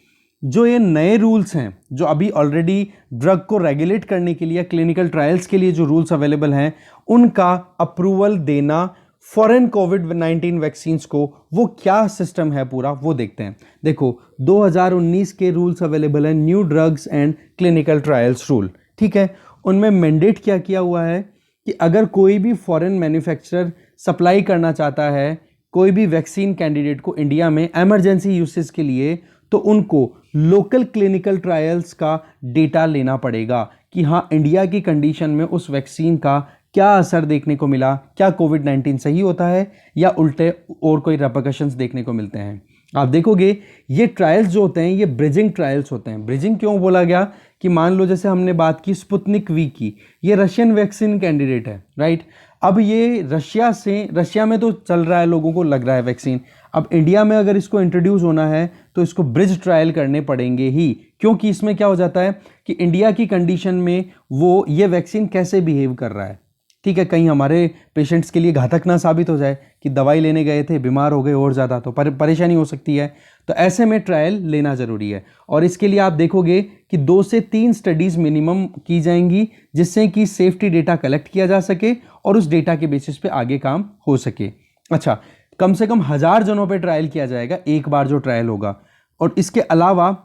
Speaker 1: जो ये नए रूल्स हैं, जो अभी ऑलरेडी ड्रग को रेगुलेट करने के लिए, क्लिनिकल ट्रायल्स के लिए जो रूल्स अवेलेबल हैं, उनका अप्रूवल देना फॉरेन कोविड-19 वैक्सीन्स को, वो क्या सिस्टम है पूरा वो देखते हैं। देखो, 2019 के रूल्स अवेलेबल हैं, new drugs and clinical trials rule, ठीक है। उनमें मैंडेट क्या किया हुआ है कि अगर कोई भी फॉरेन मैन्युफैक्चरर सप्लाई करना चाहता है कोई भी वैक्सीन कैंडिडेट को इंडिया में इमरजेंसी यूसेज के लिए, तो उनको लोकल क्लिनिकल ट्रायल्स का डेटा लेना पड़ेगा कि हाँ, इंडिया की कंडीशन में उस वैक्सीन का क्या असर देखने को मिला, क्या कोविड-19 सही होता है या उल्टे और कोई रेपरकशंस देखने को मिलते हैं। आप देखोगे ये ट्रायल्स जो होते हैं ये ब्रिजिंग ट्रायल्स होते हैं। ब्रिजिंग क्यों बोला गया कि मान लो जैसे हमने बात की स्पुतनिक V की, ये रशियन वैक्सीन कैंडिडेट है, राइट। अब ये रशिया में तो चल रहा है, लोगों को लग रहा है वैक्सीन, अब इंडिया में अगर इसको इंट्रोड्यूस होना है तो इसको ब्रिज ट्रायल करने पड़ेंगे ही, क्योंकि इसमें क्या हो जाता है कि इंडिया की कंडीशन में वो ये वैक्सीन कैसे बिहेव कर रहा है, ठीक है, कहीं हमारे पेशेंट्स के लिए घातक ना साबित हो जाए कि दवाई लेने गए थे, बीमार हो गए और ज़्यादा, तो परेशानी हो सकती है। तो ऐसे में ट्रायल लेना ज़रूरी है, और इसके लिए आप देखोगे कि 2 से 3 स्टडीज़ मिनिमम की जाएंगी, जिससे कि सेफ्टी डेटा कलेक्ट किया जा सके और उस डेटा के बेसिस पे आगे काम हो सके। अच्छा, कम से कम 1000 जनों पे ट्रायल किया जाएगा एक बार जो ट्रायल होगा। और इसके अलावा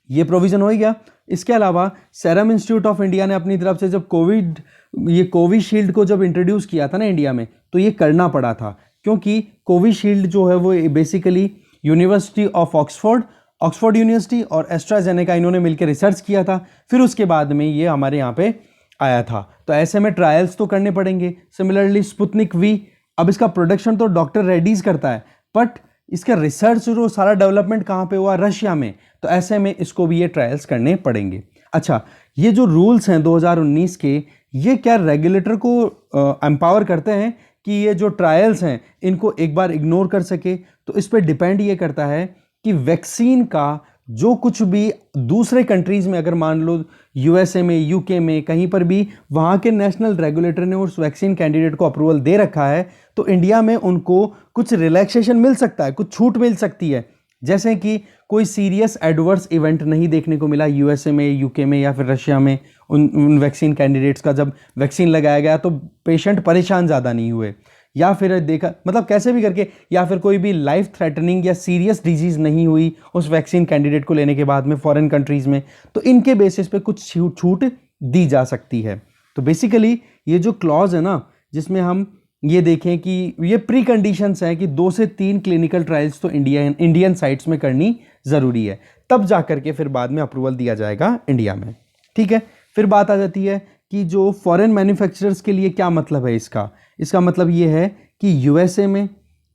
Speaker 1: ये प्रोविज़न हो गया। इसके अलावा सीरम इंस्टीट्यूट ऑफ इंडिया ने अपनी तरफ से जब कोविशील्ड को जब इंट्रोड्यूस किया था ना इंडिया में, तो ये करना पड़ा था क्योंकि कोविशील्ड जो है वो basically university of Oxford university और एस्ट्राजेनेका इन्होंने मिलकर रिसर्च किया था, फिर उसके बाद में ये हमारे यहाँ पे आया था। तो ऐसे में ट्रायल्स तो करने पड़ेंगे। सिमिलरली स्पुतनिक वी, अब इसका प्रोडक्शन तो डॉक्टर रेड्डीज करता है, बट इसका रिसर्च जो सारा डेवलपमेंट कहाँ पे हुआ, रशिया में। तो ऐसे में इसको भी ये ट्रायल्स करने पड़ेंगे। अच्छा, ये जो रूल्स हैं 2019 के, ये क्या रेगुलेटर को एम्पावर करते हैं कि ये जो ट्रायल्स हैं इनको एक बार इग्नोर कर सके? तो इस पर डिपेंड ये करता है कि वैक्सीन का जो कुछ भी दूसरे कंट्रीज में, अगर मान लो यूएसए में, यूके में, कहीं पर भी वहाँ के नेशनल रेगुलेटर ने उस वैक्सीन कैंडिडेट को अप्रूवल दे रखा है, तो इंडिया में उनको कुछ रिलैक्सेशन मिल सकता है, कुछ छूट मिल सकती है। जैसे कि कोई सीरियस एडवर्स इवेंट नहीं देखने को मिला यूएसए में, यूके में या फिर रशिया में। उन वैक्सीन कैंडिडेट्स का जब वैक्सीन लगाया गया तो पेशेंट परेशान ज़्यादा नहीं हुए, या फिर देखा मतलब कैसे भी करके, या फिर कोई भी लाइफ थ्रेटनिंग या सीरियस डिजीज़ नहीं हुई उस वैक्सीन कैंडिडेट को लेने के बाद में फॉरेन कंट्रीज़ में, तो इनके बेसिस पे कुछ छूट दी जा सकती है। तो बेसिकली ये जो क्लॉज है ना, जिसमें हम ये देखें कि ये प्री कंडीशंस हैं कि 2 से 3 क्लिनिकल ट्रायल्स तो इंडियन साइट्स में करनी ज़रूरी है, तब जा करके फिर बाद में अप्रूवल दिया जाएगा इंडिया में। ठीक है, फिर बात आ जाती है कि जो फॉरेन मैन्युफैक्चरर्स के लिए क्या मतलब है इसका। इसका मतलब ये है कि यूएसए में,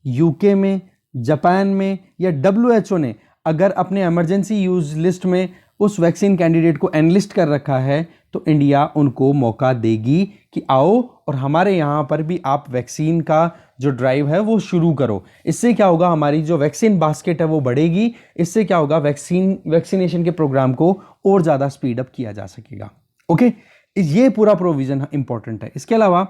Speaker 1: यूके में, जापान में या WHO ने अगर अपने इमरजेंसी यूज लिस्ट में उस वैक्सीन कैंडिडेट को एनलिस्ट कर रखा है, तो इंडिया उनको मौका देगी कि आओ और हमारे यहाँ पर भी आप वैक्सीन का जो ड्राइव है वो शुरू करो। इससे क्या होगा, हमारी जो वैक्सीन बास्केट है वो बढ़ेगी। इससे क्या होगा, वैक्सीनेशन के प्रोग्राम को और ज़्यादा स्पीड अप किया जा सकेगा। ओके, ये पूरा प्रोविज़न इंपॉर्टेंट है। इसके अलावा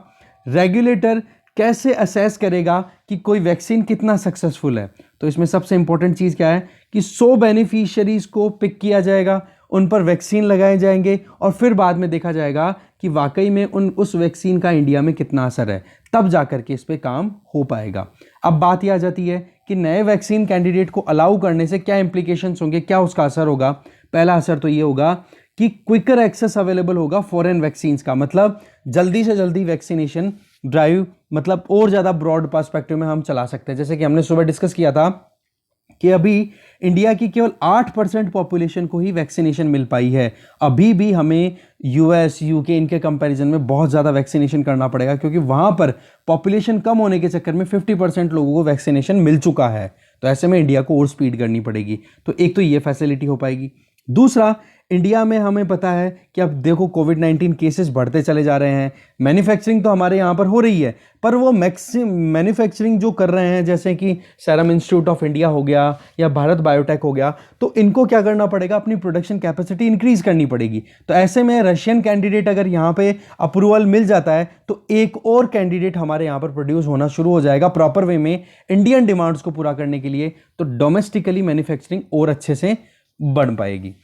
Speaker 1: रेगुलेटर कैसे असेस करेगा कि कोई वैक्सीन कितना सक्सेसफुल है, तो इसमें सबसे इंपॉर्टेंट चीज़ क्या है कि 100 बेनिफिशियरीज को पिक किया जाएगा, उन पर वैक्सीन लगाए जाएंगे और फिर बाद में देखा जाएगा कि वाकई में उस वैक्सीन का इंडिया में कितना असर है, तब जाकर के इस पे काम हो पाएगा। अब बात यह आ जाती है कि नए वैक्सीन कैंडिडेट को अलाउ करने से क्या इंप्लीकेशंस होंगे, क्या उसका असर होगा। पहला असर तो ये होगा कि क्विकर एक्सेस अवेलेबल होगा फॉरेन वैक्सीन्स का, मतलब जल्दी से जल्दी वैक्सीनेशन ड्राइव, मतलब और ज़्यादा ब्रॉड पर्सपेक्टिव में हम चला सकते हैं। जैसे कि हमने सुबह डिस्कस किया था कि अभी इंडिया की केवल 8% पॉपुलेशन को ही वैक्सीनेशन मिल पाई है। अभी भी हमें यूएस, यूके इनके कंपैरिजन में बहुत ज़्यादा वैक्सीनेशन करना पड़ेगा, क्योंकि वहाँ पर पॉपुलेशन कम होने के चक्कर में 50% लोगों को वैक्सीनेशन मिल चुका है। तो ऐसे में इंडिया को और स्पीड करनी पड़ेगी। तो एक तो ये फैसिलिटी हो पाएगी। दूसरा, इंडिया में हमें पता है कि अब देखो कोविड-19 केसेस बढ़ते चले जा रहे हैं। मैन्युफैक्चरिंग तो हमारे यहाँ पर हो रही है, पर वो मैन्युफैक्चरिंग जो कर रहे हैं, जैसे कि सीरम इंस्टीट्यूट ऑफ इंडिया हो गया या भारत बायोटेक हो गया, तो इनको क्या करना पड़ेगा, अपनी प्रोडक्शन कैपेसिटी इंक्रीज करनी पड़ेगी। तो ऐसे में रशियन कैंडिडेट अगर यहाँ पे अप्रूवल मिल जाता है, तो एक और कैंडिडेट हमारे यहाँ पर प्रोड्यूस होना शुरू हो जाएगा प्रॉपर वे में इंडियन डिमांड्स को पूरा करने के लिए। तो डोमेस्टिकली मैन्युफैक्चरिंग और अच्छे से बढ़ पाएगी।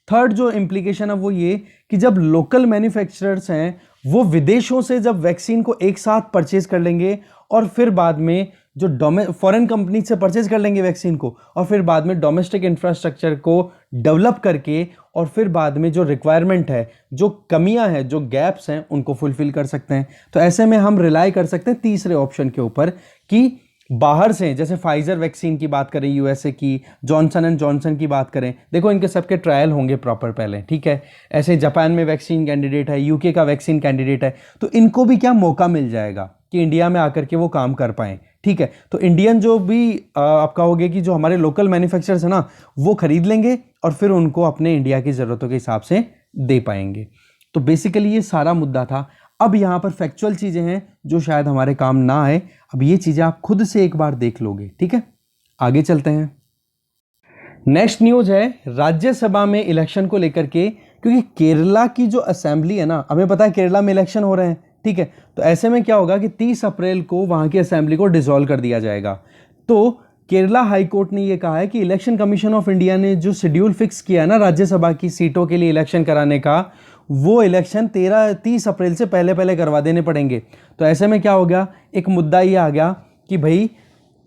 Speaker 1: थर्ड जो इम्प्लीकेशन है वो ये कि जब लोकल मैन्युफैक्चरर्स हैं वो विदेशों से जब वैक्सीन को एक साथ परचेज कर लेंगे और फिर बाद में जो फॉरेन कंपनी से परचेज कर लेंगे वैक्सीन को, और फिर बाद में डोमेस्टिक इंफ्रास्ट्रक्चर को डेवलप करके और फिर बाद में जो रिक्वायरमेंट है, जो कमियां हैं, जो गैप्स हैं, उनको फुलफिल कर सकते हैं। तो ऐसे में हम रिलाई कर सकते हैं तीसरे ऑप्शन के ऊपर कि बाहर से, जैसे फाइजर वैक्सीन की बात करें यूएसए की, जॉनसन एंड जॉनसन की बात करें, देखो इनके सबके ट्रायल होंगे प्रॉपर पहले, ठीक है। ऐसे जापान में वैक्सीन कैंडिडेट है, यूके का वैक्सीन कैंडिडेट है, तो इनको भी क्या मौका मिल जाएगा कि इंडिया में आकर के वो काम कर पाएँ, ठीक है। तो इंडियन जो भी आप कहोगे कि जो हमारे लोकल मैन्युफैक्चरर्स हैं ना, वो खरीद लेंगे और फिर उनको अपने इंडिया की ज़रूरतों के हिसाब से दे पाएंगे। तो बेसिकली ये सारा मुद्दा था। अब यहाँ पर फैक्चुअल चीज़ें हैं जो शायद हमारे काम ना आए। अब ये चीज़ें आप खुद से एक बार देख लोगे, ठीक है। आगे चलते हैं। नेक्स्ट न्यूज़ है राज्यसभा में इलेक्शन को लेकर के, क्योंकि केरला की जो असेंबली है ना, हमें पता है केरला में इलेक्शन हो रहे हैं, ठीक है। तो ऐसे में क्या होगा कि 30 अप्रैल को वहाँ की असेंबली को डिसॉल्व कर दिया जाएगा। तो केरला हाई कोर्ट ने ये कहा है कि इलेक्शन कमीशन ऑफ इंडिया ने जो शेड्यूल फिक्स किया है ना राज्यसभा की सीटों के लिए इलेक्शन कराने का, वो इलेक्शन 30 अप्रैल से पहले पहले करवा देने पड़ेंगे। तो ऐसे में क्या हो गया, एक मुद्दा ये आ गया कि भाई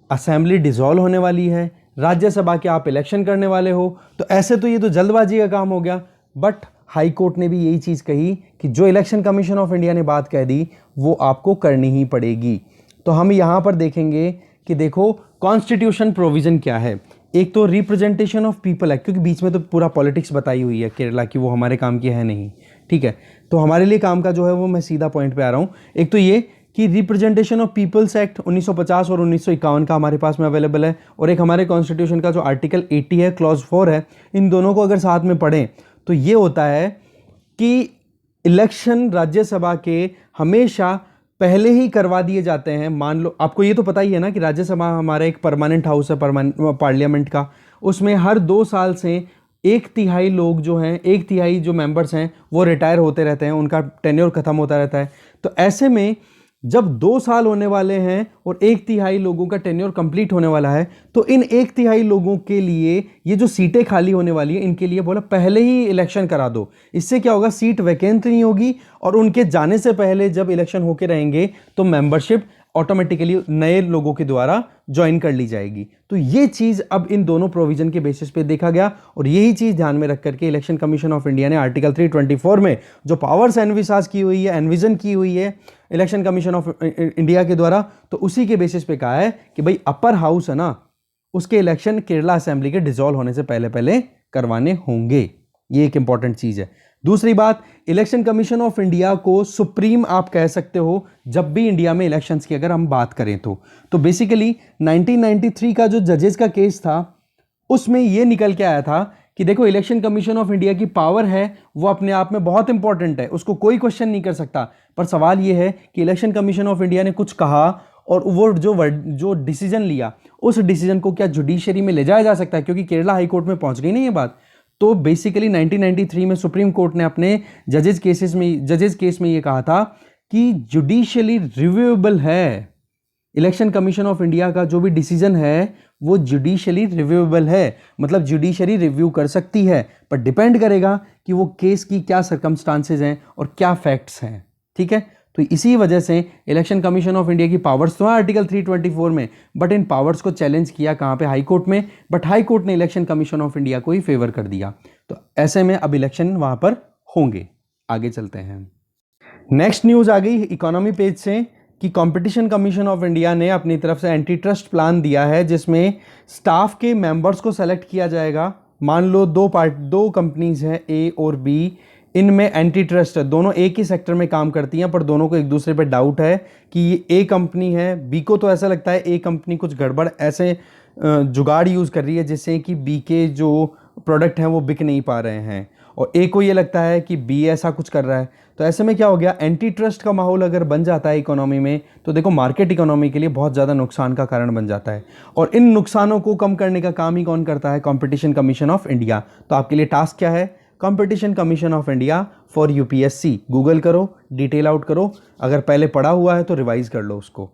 Speaker 1: असेंबली डिसॉल्व होने वाली है, राज्यसभा के आप इलेक्शन करने वाले हो, तो ऐसे तो ये तो जल्दबाजी का काम हो गया। बट हाई कोर्ट ने भी यही चीज़ कही कि जो इलेक्शन कमीशन ऑफ इंडिया ने बात कह दी वो आपको करनी ही पड़ेगी। तो हम यहाँ पर देखेंगे कि देखो कॉन्स्टिट्यूशन प्रोविज़न क्या है। एक तो रिप्रेजेंटेशन ऑफ पीपल एक्ट, क्योंकि बीच में तो पूरा पॉलिटिक्स बताई हुई है केरला की, वो हमारे काम की है नहीं, ठीक है। तो हमारे लिए काम का जो है वो मैं सीधा पॉइंट पे आ रहा हूँ। एक तो ये कि रिप्रेजेंटेशन ऑफ पीपल्स एक्ट 1950 और 1951 का हमारे पास में अवेलेबल है, और एक हमारे कॉन्स्टिट्यूशन का जो आर्टिकल 80 है क्लॉज 4 है। इन दोनों को अगर साथ में पढ़ें तो ये होता है कि इलेक्शन राज्यसभा के हमेशा पहले ही करवा दिए जाते हैं। मान लो, आपको ये तो पता ही है ना कि राज्यसभा हमारा एक परमानेंट हाउस है पार्लियामेंट का, उसमें हर 2 साल से 1/3 लोग जो हैं, 1/3 जो मेंबर्स हैं वो रिटायर होते रहते हैं, उनका टेन्योर खत्म होता रहता है। तो ऐसे में जब 2 साल होने वाले हैं और 1/3 लोगों का टेन्योर कंप्लीट होने वाला है, तो इन 1/3 लोगों के लिए ये जो सीटें खाली होने वाली है, इनके लिए बोला पहले ही इलेक्शन करा दो। इससे क्या होगा, सीट वैकेंट नहीं होगी, और उनके जाने से पहले जब इलेक्शन होके रहेंगे तो मेंबरशिप ऑटोमेटिकली नए लोगों के द्वारा ज्वाइन कर ली जाएगी। तो ये चीज़ अब इन दोनों प्रोविजन के बेसिस पे देखा गया, और यही चीज़ ध्यान में रख करके इलेक्शन कमीशन ऑफ इंडिया ने आर्टिकल 324 में जो पावर्स एनविसाज की हुई है, एनविजन की हुई है इलेक्शन कमीशन ऑफ इंडिया के द्वारा, तो उसी के बेसिस पे कहा है कि भाई अपर हाउस है ना, उसके इलेक्शन केरला असेंबली के डिसॉल्व होने से पहले पहले करवाने होंगे। ये एक इंपॉर्टेंट चीज़ है। दूसरी बात, इलेक्शन कमीशन ऑफ इंडिया को सुप्रीम आप कह सकते हो जब भी इंडिया में इलेक्शंस की अगर हम बात करें तो बेसिकली 1993 का जो जजेस का केस था उसमें ये निकल के आया था कि देखो इलेक्शन कमीशन ऑफ इंडिया की पावर है वो अपने आप में बहुत इंपॉर्टेंट है, उसको कोई क्वेश्चन नहीं कर सकता, पर सवाल ये है कि इलेक्शन कमीशन ऑफ इंडिया ने कुछ कहा और वो जो डिसीजन लिया उस डिसीजन को क्या जुडिशरी में ले जाया जा सकता है, क्योंकि केरला हाई कोर्ट में पहुंच गई ना ये बात। तो बेसिकली 1993 में सुप्रीम कोर्ट ने अपने जजेस केस में ये कहा था कि जुडिशियली रिव्यूएबल है, इलेक्शन कमीशन ऑफ इंडिया का जो भी डिसीजन है वो जुडिशियली रिव्यूएबल है, मतलब जुडिशरी रिव्यू कर सकती है, पर डिपेंड करेगा कि वो केस की क्या सर्कमस्टांसेस हैं और क्या फैक्ट्स हैं, ठीक है। तो इसी वजह से इलेक्शन कमीशन ऑफ इंडिया की पावर्स तो है आर्टिकल 324 में, बट इन पावर्स को चैलेंज किया कहाँ पे, हाई कोर्ट में, बट हाई कोर्ट ने इलेक्शन कमीशन ऑफ इंडिया को ही फेवर कर दिया। तो ऐसे में अब इलेक्शन वहाँ पर होंगे। आगे चलते हैं। नेक्स्ट न्यूज़ आ गई इकोनॉमी पेज से कि कंपटीशन कमीशन ऑफ इंडिया ने अपनी तरफ से एंटी ट्रस्ट प्लान दिया है, जिसमें स्टाफ के मेंबर्स को सेलेक्ट किया जाएगा। मान लो दो कंपनीज हैं ए और बी, इनमें एंटी ट्रस्ट है, दोनों एक ही सेक्टर में काम करती हैं, पर दोनों को एक दूसरे पे डाउट है कि ये ए कंपनी है, बी को तो ऐसा लगता है ए कंपनी कुछ गड़बड़ ऐसे जुगाड़ यूज़ कर रही है जिससे कि बी के जो प्रोडक्ट हैं वो बिक नहीं पा रहे हैं, और ए को ये लगता है कि बी ऐसा कुछ कर रहा है। तो ऐसे में क्या हो गया, एंटी ट्रस्ट का माहौल अगर बन जाता है इकोनॉमी में तो देखो मार्केट इकोनॉमी के लिए बहुत ज़्यादा नुकसान का कारण बन जाता है, और इन नुकसानों को कम करने का काम ही कौन करता है, कंपटीशन कमीशन ऑफ इंडिया। तो आपके लिए टास्क क्या है, competition commission of India for UPSC, Google करो, डिटेल आउट करो, अगर पहले पढ़ा हुआ है तो रिवाइज कर लो उसको,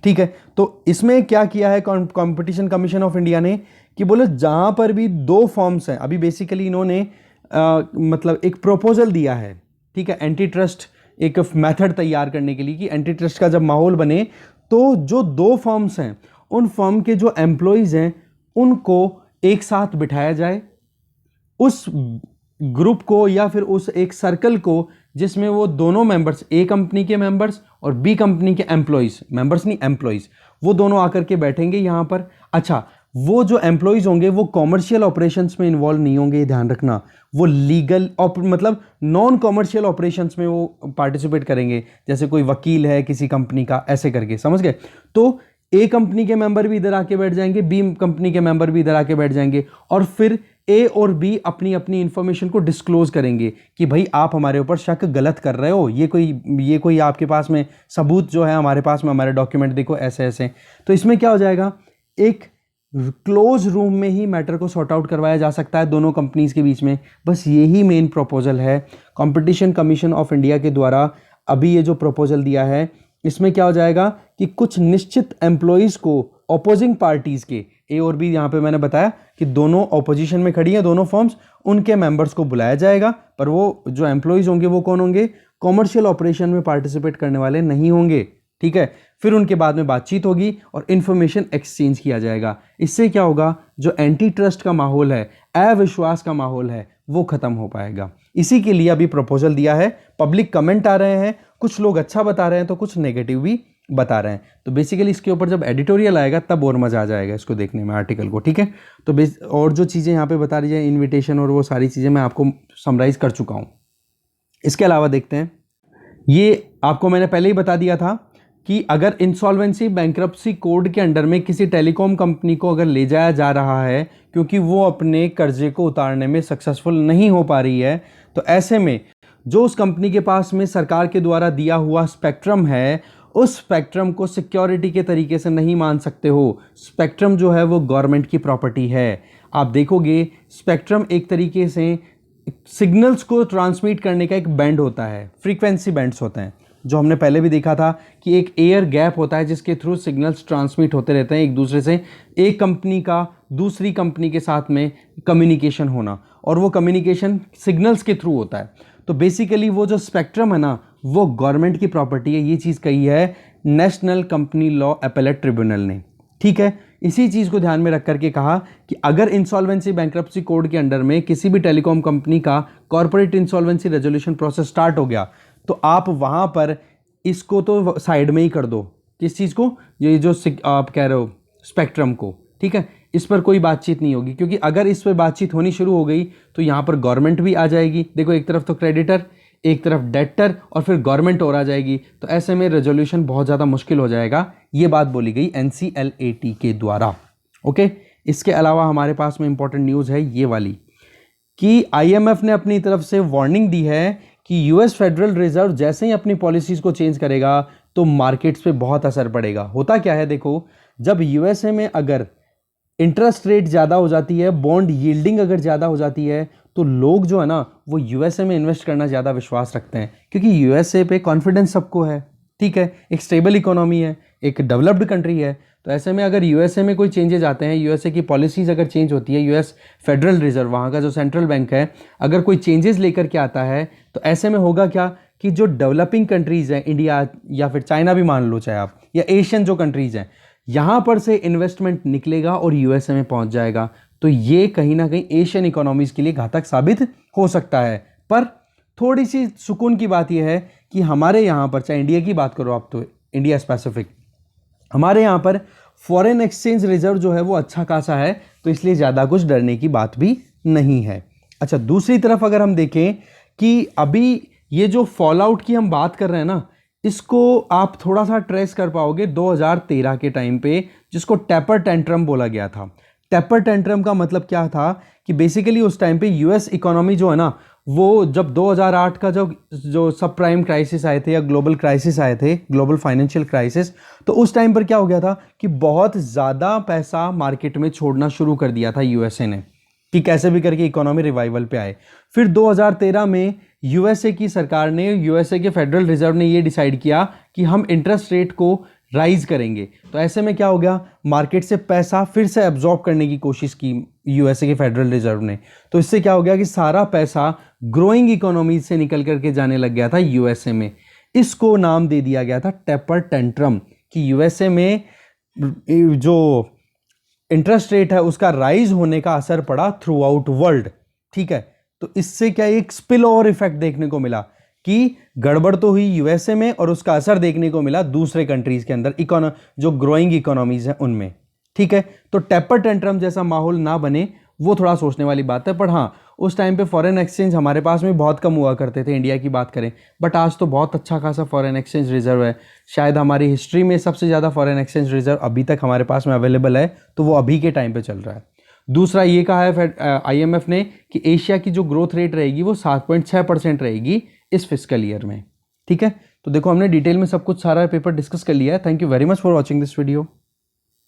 Speaker 1: ठीक है। तो इसमें क्या किया है कंपटीशन कमीशन ऑफ इंडिया ने कि बोले जहाँ पर भी 2 फॉर्म्स हैं, अभी बेसिकली इन्होंने मतलब एक प्रपोजल दिया है, ठीक है, एंटी ट्रस्ट एक मेथड तैयार करने के लिए कि एंटी ट्रस्ट का जब माहौल बने तो जो 2 फर्म्स हैं उन फर्म के जो एम्प्लॉयज़ हैं उनको एक साथ बिठाया जाए, उस ग्रुप को या फिर उस एक सर्कल को जिसमें वो दोनों मेंबर्स, ए कंपनी के मेंबर्स और बी कंपनी के एम्प्लॉयज़, मेंबर्स नहीं एम्प्लॉयज़, वो दोनों आकर के बैठेंगे यहाँ पर। अच्छा, वो जो एम्प्लॉयज़ होंगे वो कॉमर्शियल ऑपरेशंस में इन्वॉल्व नहीं होंगे, ध्यान रखना, वो लीगल मतलब नॉन कॉमर्शियल ऑपरेशंस में वो पार्टिसिपेट करेंगे, जैसे कोई वकील है किसी कंपनी का, ऐसे करके, समझ गए। तो ए कंपनी के मेंबर भी इधर आके बैठ जाएंगे, बी कंपनी के मेंबर भी इधर आके बैठ जाएंगे, और फिर ए और बी अपनी अपनी इंफॉर्मेशन को डिस्क्लोज करेंगे कि भाई आप हमारे ऊपर शक गलत कर रहे हो, ये कोई आपके पास में सबूत जो है हमारे पास में, हमारे डॉक्यूमेंट देखो ऐसे ऐसे। तो इसमें क्या हो जाएगा, एक क्लोज रूम में ही मैटर को सॉर्ट आउट करवाया जा सकता है दोनों कंपनीज के बीच में। बस यही मेन प्रपोजल है कंपटीशन कमीशन ऑफ इंडिया के द्वारा। अभी ये जो प्रपोजल दिया है इसमें क्या हो जाएगा कि कुछ निश्चित एम्प्लॉयज़ को अपोजिंग पार्टीज़ के, ए और बी यहाँ पे मैंने बताया कि दोनों ऑपोजिशन में खड़ी हैं दोनों फर्म्स, उनके मेंबर्स को बुलाया जाएगा, पर वो जो एम्प्लॉयज़ होंगे वो कौन होंगे, कॉमर्शियल ऑपरेशन में पार्टिसिपेट करने वाले नहीं होंगे, ठीक है। फिर उनके बाद में बातचीत होगी और इन्फॉर्मेशन एक्सचेंज किया जाएगा। इससे क्या होगा, जो एंटी ट्रस्ट का माहौल है, अविश्वास का माहौल है, वो खत्म हो पाएगा। इसी के लिए अभी प्रपोजल दिया है, पब्लिक कमेंट आ रहे हैं, कुछ लोग अच्छा बता रहे हैं तो कुछ नेगेटिव भी बता रहे हैं। तो बेसिकली इसके ऊपर जब एडिटोरियल आएगा तब और मज़ा आ जाएगा इसको देखने में, आर्टिकल को, ठीक है। तो और जो चीज़ें यहाँ पे बता रही है, इन्विटेशन और वो सारी चीज़ें मैं आपको समराइज कर चुका हूँ। इसके अलावा देखते हैं, ये आपको मैंने पहले ही बता दिया था कि अगर इंसॉल्वेंसी बैंक्रप्सी कोड के अंडर में किसी टेलीकॉम कंपनी को अगर ले जाया जा रहा है क्योंकि वो अपने कर्जे को उतारने में सक्सेसफुल नहीं हो पा रही है, तो ऐसे में जो उस कंपनी के पास में सरकार के द्वारा दिया हुआ स्पेक्ट्रम है, उस स्पेक्ट्रम को सिक्योरिटी के तरीके से नहीं मान सकते हो। स्पेक्ट्रम जो है वो गवर्नमेंट की प्रॉपर्टी है। आप देखोगे स्पेक्ट्रम एक तरीके से सिग्नल्स को ट्रांसमिट करने का एक बैंड होता है, फ्रीक्वेंसी बैंड्स होते हैं, जो हमने पहले भी देखा था कि एक एयर गैप होता है जिसके थ्रू सिग्नल्स ट्रांसमिट होते रहते हैं एक दूसरे से, एक कंपनी का दूसरी कंपनी के साथ में कम्युनिकेशन होना, और वो कम्युनिकेशन सिग्नल्स के थ्रू होता है। तो बेसिकली वो जो स्पेक्ट्रम है ना, वो गवर्नमेंट की प्रॉपर्टी है। ये चीज़ कही है national company law appellate tribunal ने, ठीक है। इसी चीज़ को ध्यान में रख करके कहा कि अगर इंसॉल्वेंसी बैंक्रप्सी कोड के अंडर में किसी भी टेलीकॉम कंपनी का corporate insolvency resolution process start हो गया, तो आप वहाँ पर इसको तो साइड में ही कर दो। किस चीज़ को? ये जो आप कह रहे हो स्पेक्ट्रम को, ठीक है। इस पर कोई बातचीत नहीं होगी, क्योंकि अगर इस पर बातचीत होनी शुरू हो गई तो यहाँ पर गवर्नमेंट भी आ जाएगी। देखो, एक तरफ तो क्रेडिटर, एक तरफ डेटर, और फिर गवर्नमेंट और आ जाएगी। तो ऐसे में रेजोल्यूशन बहुत ज़्यादा मुश्किल हो जाएगा। ये बात बोली गई NCLAT के द्वारा, ओके। इसके अलावा हमारे पास में इंपॉर्टेंट न्यूज़ है ये वाली कि IMF ने अपनी तरफ से वार्निंग दी है कि US फेडरल रिजर्व जैसे ही अपनी पॉलिसीज़ को चेंज करेगा तो मार्केट्स पे बहुत असर पड़ेगा। होता क्या है, देखो, जब USA में अगर इंटरेस्ट रेट ज़्यादा हो जाती है, बॉन्ड यील्डिंग अगर ज़्यादा हो जाती है, तो लोग जो है ना वो USA में इन्वेस्ट करना ज़्यादा विश्वास रखते हैं, क्योंकि USA पे कॉन्फिडेंस सबको है, ठीक है। एक स्टेबल इकोनॉमी है, एक डेवलप्ड कंट्री है। तो ऐसे में अगर USA में कोई चेंजेस आते हैं, USA की पॉलिसीज़ अगर चेंज होती है, US फेडरल रिजर्व, वहाँ का जो सेंट्रल बैंक है, अगर कोई चेंजेस लेकर के आता है, तो ऐसे में होगा क्या कि जो डेवलपिंग कंट्रीज़ हैं, इंडिया या फिर चाइना भी मान लो चाहे आप, या एशियन जो कंट्रीज़ हैं, यहाँ पर से इन्वेस्टमेंट निकलेगा और USA में पहुँच जाएगा। तो ये कहीं ना कहीं एशियन इकोनॉमीज़ के लिए घातक साबित हो सकता है। पर थोड़ी सी सुकून की बात यह है कि हमारे यहाँ पर, चाहे इंडिया की बात करो आप, तो इंडिया स्पेसिफिक, हमारे यहाँ पर फॉरेन एक्सचेंज रिजर्व जो है वो अच्छा खासा है, तो इसलिए ज़्यादा कुछ डरने की बात भी नहीं है। अच्छा, दूसरी तरफ अगर हम देखें कि अभी ये जो फॉल आउट की हम बात कर रहे हैं ना, इसको आप थोड़ा सा ट्रेस कर पाओगे 2013 के टाइम पे, जिसको टेपर टेंट्रम बोला गया था। टेपर टेंट्रम का मतलब क्या था कि बेसिकली उस टाइम पे US इकोनॉमी जो है ना, वो जब 2008 का जो सब प्राइम क्राइसिस आए थे या ग्लोबल क्राइसिस आए थे, ग्लोबल फाइनेंशियल क्राइसिस, तो उस टाइम पर क्या हो गया था कि बहुत ज़्यादा पैसा मार्केट में छोड़ना शुरू कर दिया था USA ने, कि कैसे भी करके इकोनॉमी रिवाइवल पे आए। फिर 2013 में USA की सरकार ने, USA के फेडरल रिजर्व ने ये डिसाइड किया कि हम इंटरेस्ट रेट को राइज करेंगे। तो ऐसे में क्या हो गया, मार्केट से पैसा फिर से एब्जॉर्ब करने की कोशिश की USA के फेडरल रिजर्व ने। तो इससे क्या हो गया कि सारा पैसा ग्रोइंग इकोनॉमी से निकल करके जाने लग गया था USA में। इसको नाम दे दिया गया था टेपर टेंट्रम, कि USA में जो इंटरेस्ट रेट है उसका राइज होने का असर पड़ा थ्रू आउट वर्ल्ड, ठीक है। तो इससे क्या एक स्पिल ओवर इफेक्ट देखने को मिला कि गड़बड़ तो हुई USA में और उसका असर देखने को मिला दूसरे कंट्रीज के अंदर, जो ग्रोइंग इकोनॉमीज हैं उनमें, ठीक है। तो टेपर टेंट्रम जैसा माहौल ना बने, वो थोड़ा सोचने वाली बात है। पर हाँ, उस टाइम पे फॉरेन एक्सचेंज हमारे पास में बहुत कम हुआ करते थे, इंडिया की बात करें, बट आज तो बहुत अच्छा खासा फॉरेन एक्सचेंज रिजर्व है। शायद हमारी हिस्ट्री में सबसे ज़्यादा फॉरेन एक्सचेंज रिजर्व अभी तक हमारे पास में अवेलेबल है, तो वो अभी के टाइम पे चल रहा है। दूसरा ये कहा है IMF ने कि एशिया की जो ग्रोथ रेट रहेगी वो 7.6% रहेगी इस फिस्कल ईयर में, ठीक है। तो देखो, हमने डिटेल में सब कुछ सारा पेपर डिस्कस कर लिया है। Thank you very much for watching this video.